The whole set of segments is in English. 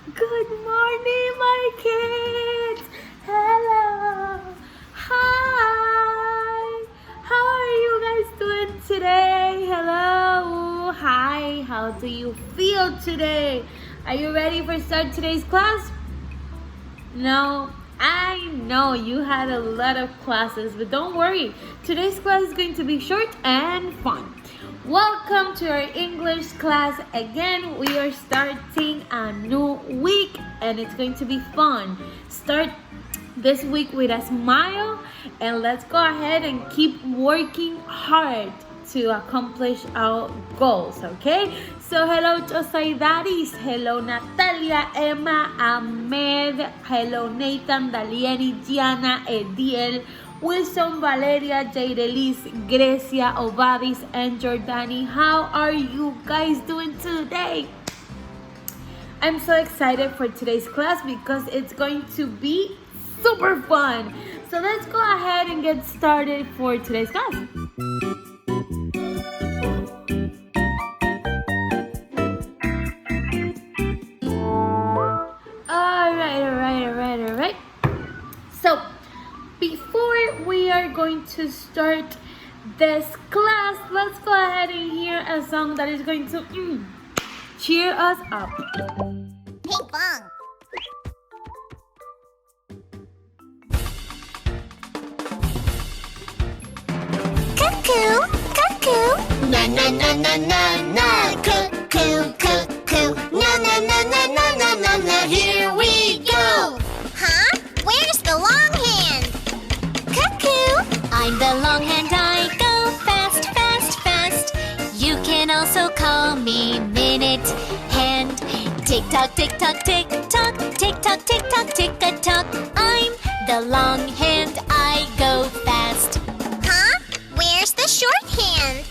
Good morning, my kids. Hello. Hi. How are you guys doing today? Hello. Hi. How do you feel today? Are you ready for start today's class? No, I know you had a lot of classes, but don't worry. Today's class is going to be short and fun. Welcome to our English class. Again, we are starting a new week and it's going to be fun. Start this week with a smile and let's go ahead and keep working hard to accomplish our goals, okay? So hello Josaidaris, hello Natalia, Emma, Ahmed, hello Nathan, Daliani, Gianna, Ediel, Wilson, Valeria, Jairelis, Grecia, Obadis, and Jordani. How are you guys doing today? I'm so excited for today's class because it's going to be super fun. So let's go ahead and get started for today's class. Alright. So, before we are going to start this class, let's go ahead and hear a song that is going to cheer us up. Ping pong. Cuckoo, cuckoo. Na na na na na na. Cuckoo, cuckoo. Na na na na na na na na. Here we go. Huh? Where's the long hand? Cuckoo. I'm the long hand. I go fast, fast, fast. You can also call me Minute Hand. Tick tock, tick tock, tick tock, tick tock, tick tock, tick a tock. I'm the long hand. I go fast. Huh? Where's the short hand?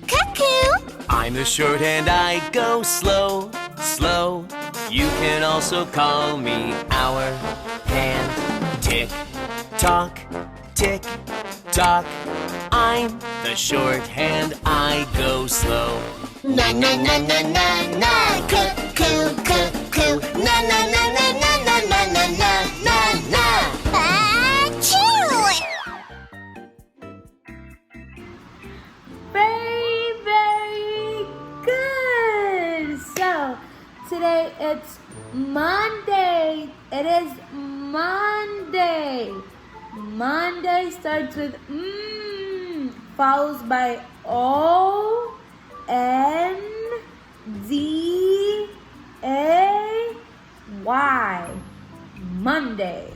Cuckoo. I'm the short hand, I go slow, slow. You can also call me our hand. Tick tock, tick tock. I'm the short hand, I go slow. Na na na na na na. Cuckoo, cuckoo. Na na na na na na na na na na na. Achoo! Very good. So, today it's Monday. It is Monday. Monday starts with follows by O, N, D, A, Y. Monday.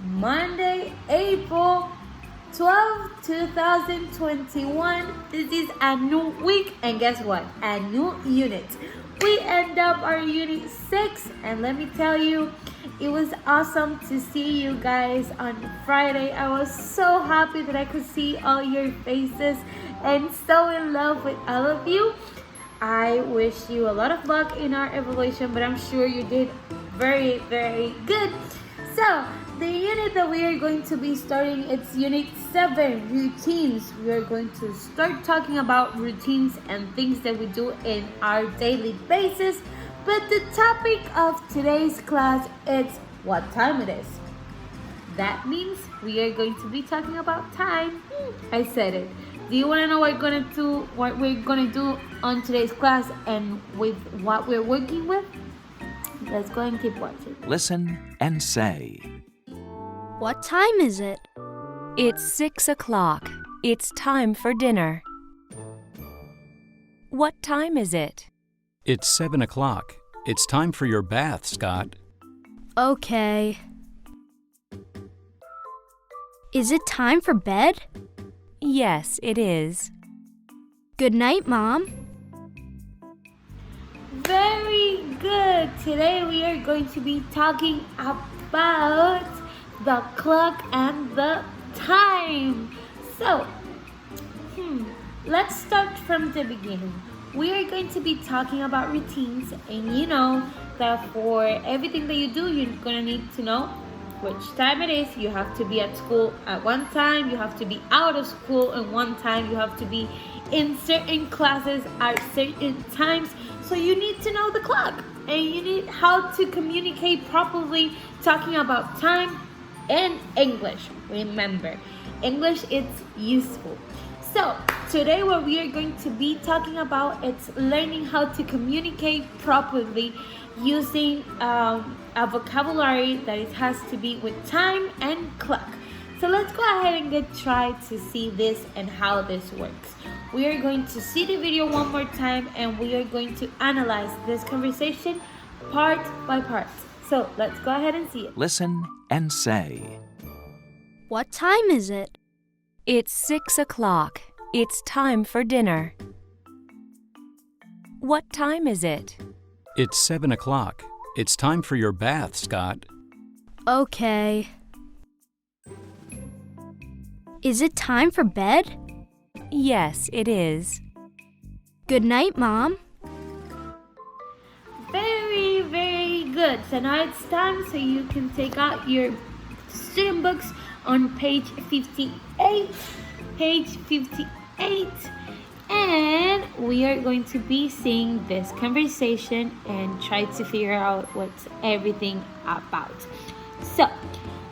Monday, April 12, 2021. This is a new week, and guess what? A new unit. We end up our unit 6, and let me tell you, it was awesome to see you guys on Friday. I was so happy that I could see all your faces and so in love with all of you. I wish you a lot of luck in our evaluation, but I'm sure you did very, very good. So, the unit that we are going to be starting, it's Unit 7, Routines. We are going to start talking about routines and things that we do in our daily basis. But the topic of today's class is what time it is. That means we are going to be talking about time. I said it. Do you want to know what we're gonna do on today's class and with what we're working with? Let's go and keep watching. Listen and say. What time is it? It's 6 o'clock. It's time for dinner. What time is it? It's 7 o'clock. It's time for your bath, Scott. Okay. Is it time for bed? Yes, it is. Good night, Mom. Very good. Today we are going to be talking about the clock and the time. So, let's start from the beginning. We are going to be talking about routines, and you know that for everything that you do, you're gonna need to know which time it is. You have to be at school at one time, you have to be out of school at one time, you have to be in certain classes at certain times. So you need to know the clock. and you need how to communicate properly talking about time in English. Remember, English is useful. So today what we are going to be talking about is learning how to communicate properly using a vocabulary that it has to be with time and clock. So let's go ahead and try to see this and how this works. We are going to see the video one more time and we are going to analyze this conversation part by part. So let's go ahead and see it. Listen and say. What time is it? It's 6 o'clock. It's time for dinner. What time is it? It's 7 o'clock. It's time for your bath, Scott. Okay. Is it time for bed? Yes, it is. Good night, Mom. Very, very good. So now it's time so you can take out your student books on page 58. Page 58. And we are going to be seeing this conversation and try to figure out what's everything about. So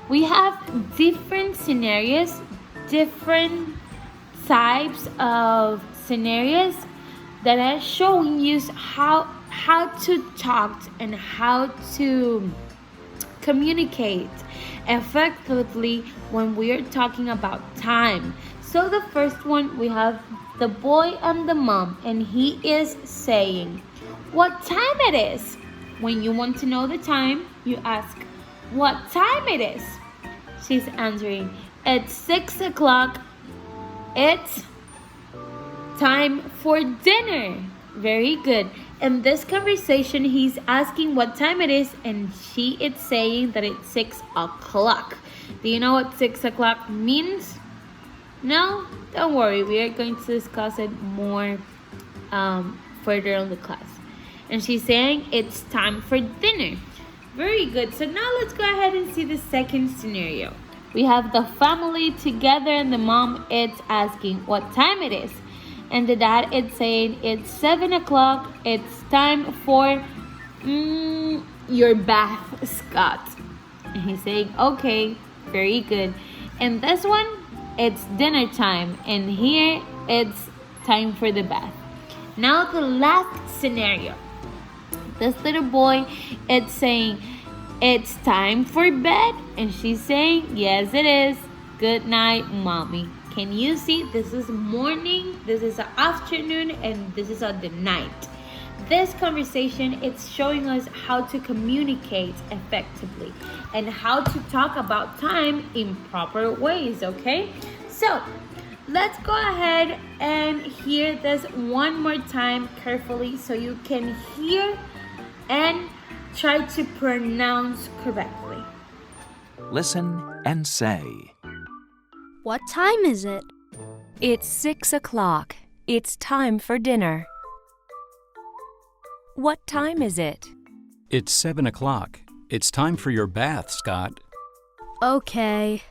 we have different scenarios, different types of scenarios that are showing you how to talk and how to communicate effectively when we are talking about time. So the first one, we have the boy and the mom, and he is saying what time it is. When you want to know the time, you ask what time it is. She's answering, it's 6 o'clock. It's time for dinner. Very good. In this conversation, he's asking what time it is, and she is saying that it's 6 o'clock. Do you know what 6 o'clock means? No? Don't worry. We are going to discuss it more further on the class. And she's saying it's time for dinner. Very good. So now let's go ahead and see the second scenario. We have the family together and the mom is asking what time it is. And the dad is saying it's 7 o'clock. It's time for your bath, Scott. And he's saying, okay, very good. And this one, it's dinner time. And here it's time for the bath. Now the last scenario. This little boy is saying, it's time for bed. And she's saying, yes, it is. Good night, mommy. Can you see? This is morning, this is the afternoon, and this is the night. This conversation, it's showing us how to communicate effectively and how to talk about time in proper ways, okay? So, let's go ahead and hear this one more time carefully so you can hear and try to pronounce correctly. Listen and say. What time is it? It's 6 o'clock. It's time for dinner. What time is it? It's 7 o'clock. It's time for your bath, Scott. Okay.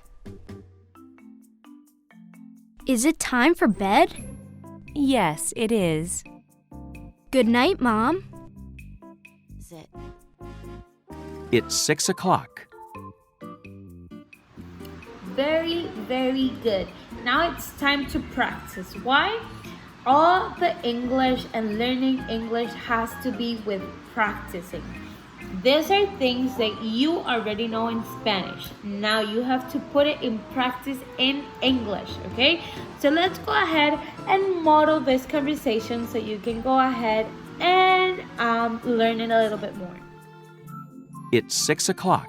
Is it time for bed? Yes, it is. Good night, Mom. It's 6 o'clock. Very, very good. Now it's time to practice. Why? All the English and learning English has to be with practicing. These are things that you already know in Spanish. Now you have to put it in practice in English, okay? So let's go ahead and model this conversation so you can go ahead and learn it a little bit more. It's 6 o'clock.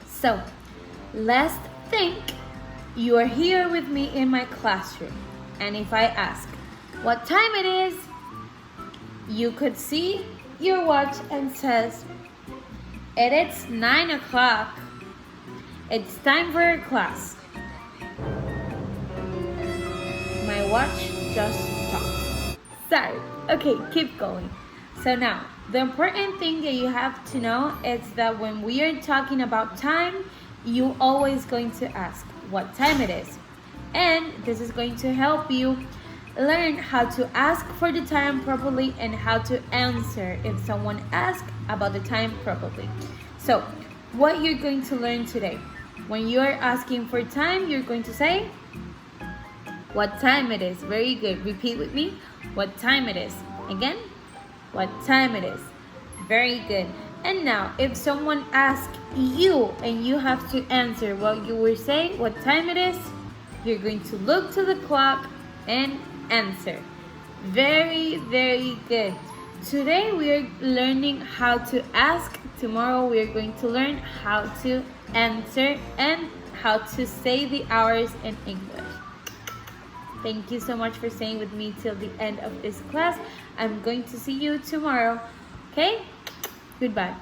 So, let's think you are here with me in my classroom. And if I ask what time it is, you could see your watch and says, it is 9 o'clock. It's time for class. My watch just stopped. Sorry. Okay, keep going. So now, the important thing that you have to know is that when we are talking about time, you always going to ask what time it is. And this is going to help you learn how to ask for the time properly and how to answer if someone asks about the time properly. So, what you're going to learn today, when you're asking for time, you're going to say, what time it is. Very good. Repeat with me. What time it is. Again, what time it is. Very good. And now, if someone asks you and you have to answer what you will say, what time it is, you're going to look to the clock and answer. Very, very good. Today we are learning how to ask. Tomorrow we are going to learn how to answer and how to say the hours in English. Thank you so much for staying with me till the end of this class. I'm going to see you tomorrow. Okay? Goodbye.